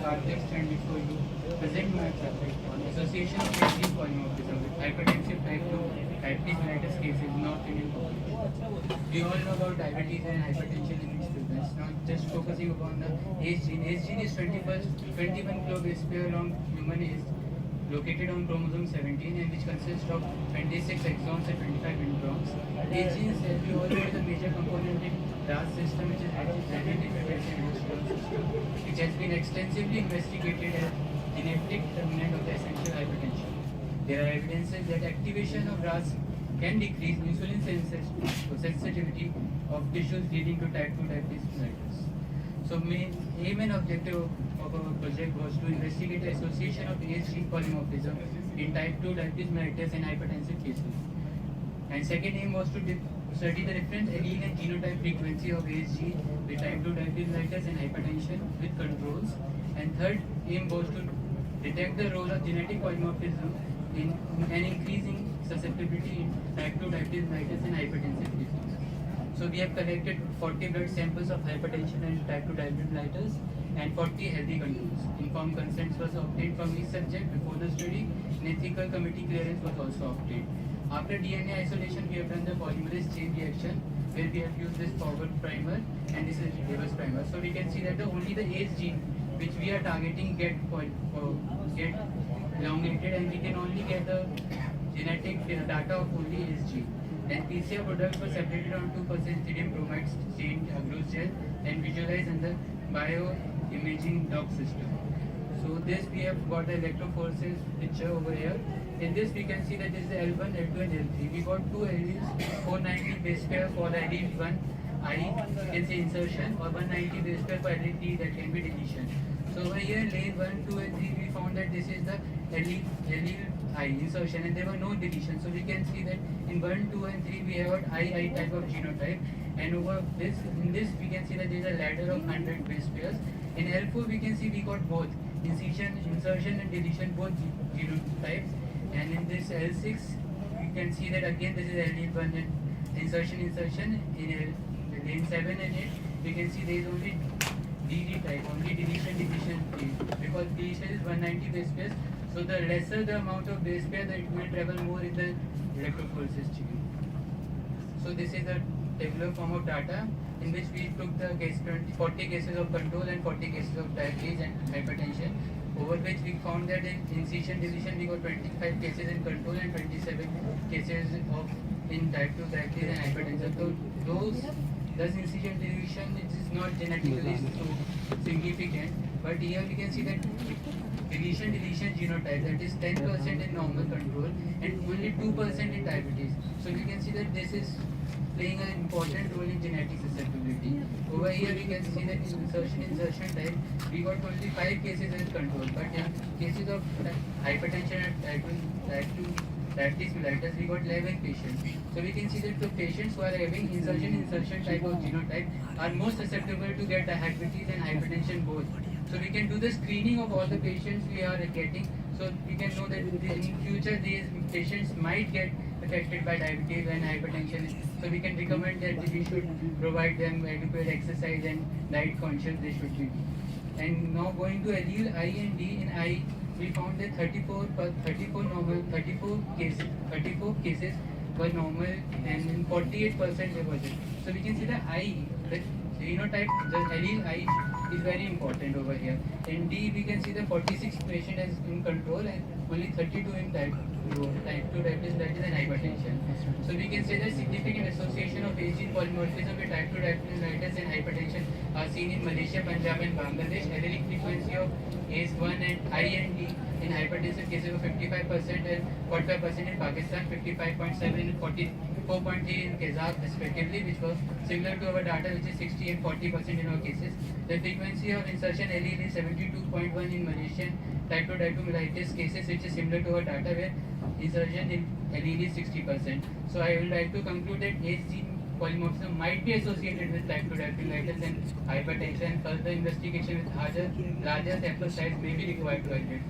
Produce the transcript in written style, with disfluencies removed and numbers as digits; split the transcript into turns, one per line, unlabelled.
Karthik stand before you present my topic on association of age polymorphism with hypertensive type 2 diabetes mellitus cases in North Indian population. We all know about diabetes and hypertension in these students, not just focusing upon the age gene. Age gene is 21 base pair along human age located on chromosome 17 and which consists of 26 exons and 25 introns. Age gene is, as we all know, is a major component in RAS system, which is regenerative system, which has been extensively investigated as genetic determinant of the essential hypertension. There are evidences that activation of RAS can decrease insulin sensitivity of tissues leading to type 2 diabetes mellitus. So main aim and objective of our project was to investigate the association of age-gene polymorphism in type 2 diabetes mellitus and hypertensive cases. And second aim was to study the different allele and genotype frequency of age-gene with type 2 diabetes mellitus and hypertension with controls. And third aim was to detect the role of genetic polymorphism in an increasing susceptibility in type 2 diabetes mellitus and hypertensive cases. So we have collected 40 blood samples of hypertension and type 2 diabetes mellitus and 40 healthy controls. Informed consent was obtained from each subject before the study and ethical committee clearance was also obtained. After DNA isolation, we have done the polymerase chain reaction where we have used this forward primer and this is reverse primer. So we can see that only the age gene which we are targeting get elongated and we can only get the genetic data of only age gene. Then PCR products were separated on 2% sodium bromide stained agarose gel and visualized in the bioimaging dock system. So this we have got the electrophoresis picture over here. In this we can see that this is L1, L2 and L3. We got two alleles, 490 base pair for the allele 1, I can say insertion, or 190 base pair for allele 3 that can be deletion. So over here lane 1, 2 and 3 we found that this is the allele I insertion and there were no deletion. So we can see that in 1, 2 and 3 we have got I type of genotype and over this, in this we can see that there is a ladder of 100 base pairs. In L4 we can see we got both insertion and deletion both genotypes, and in this L6 you can see that again this is allele 1 and insertion in lane 7 and 8 we can see there is only DD type, only deletion because deletion is 190 base pairs. So the lesser the amount of base pair, that it will travel more in the electrophoresis chain. So this is a tabular form of data in which we took the 40 cases of control and 40 cases of diabetes and hypertension, over which we found that in incision deletion we got 25 cases in control and 27 cases of in type 2 diabetes and hypertension. So thus incision deletion it is not genetically so significant, but here we can see that deletion genotype, that is 10% in normal control and only 2% in diabetes. So we can see that this is playing an important role in genetic susceptibility. Over here we can see that in insertion type we got only 5 cases in control, but in cases of hypertension and type 2 diabetes mellitus we got 11 patients. So we can see that the patients who are having insertion type of genotype are more susceptible to get diabetes and hypertension both. So we can do the screening of all the patients we are getting, so we can know that in future these patients might get affected by diabetes and hypertension. So we can recommend that we should provide them adequate exercise and diet conscious they should be. And now going to allele I and D, in I we found that 34 cases were normal and in 48% they wasn't. So we can see the I, the genotype, the allele I is very important over here. In D we can see the 46 patient as in control and only 32 in type 2 diabetes and hypertension. So we can say that significant association of age-gene polymorphism with type 2 diabetes mellitus and hypertension are seen in Malaysia, Punjab and Bangladesh. Allelic frequency of ACE1 and I and D in hypertensive cases of 55% and 45% in Pakistan, 55.7 and 44.3 in Kazakh respectively, which was similar to our data which is 60 and 40% in our cases. The frequency of insertion allele is 72.1 in Malaysian type 2 diabetes mellitus cases, which is similar to our data where insertion in allele is 60%. So I would like to conclude that age-gene polymorphism might be associated with type 2 diabetes mellitus and hypertension. Further investigation with larger sample size may be required to evaluate.